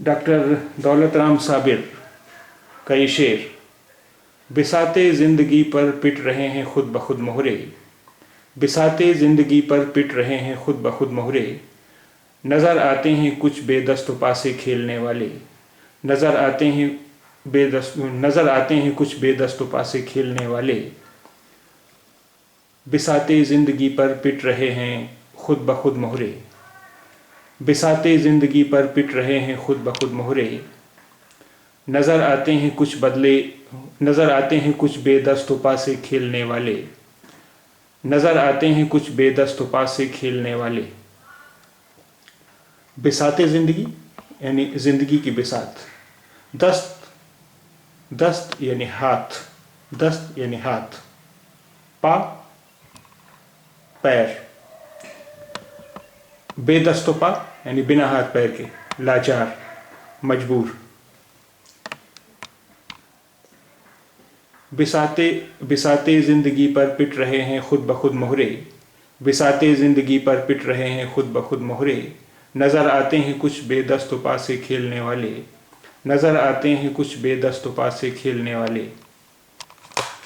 Doctor Daulat Ram Sabir का ये शेर, बिसाते ज़िंदगी पर पिट रहे हैं खुद ब खुद मोहरे, बिसाते ज़िंदगी पर पिट रहे हैं खुद ब खुद मोहरे, नज़र आते हैं कुछ बेदस्त पासे खेलने वाले, नज़र आते हैं कुछ बेदस्त पासे खेलने वाले, बिसाते ज़िंदगी पर पिट रहे हैं खुद ब खुद मोहरे, बिसाते ज़िंदगी पर पिट रहे हैं खुद ब खुद मोहरे, नज़र आते हैं कुछ बेदस्त पासे खेलने वाले, नज़र आते हैं कुछ बेदस्त पासे खेलने वाले। बिसाते ज़िंदगी यानी ज़िंदगी की बिसात, दस्त यानी हाथ, पा पैर, बेदस्तोपा यानी बिना हाथ पैर के, लाचार, मजबूर। बिसाते ज़िंदगी पर पिट रहे हैं खुद ब खुद मोहरे, बिसाते ज़िंदगी पर पिट रहे हैं खुद ब खुद मोहरे, नज़र आते हैं कुछ बेदस्त पासे खेलने वाले, नज़र आते हैं कुछ बेदस्त पासे खेलने वाले।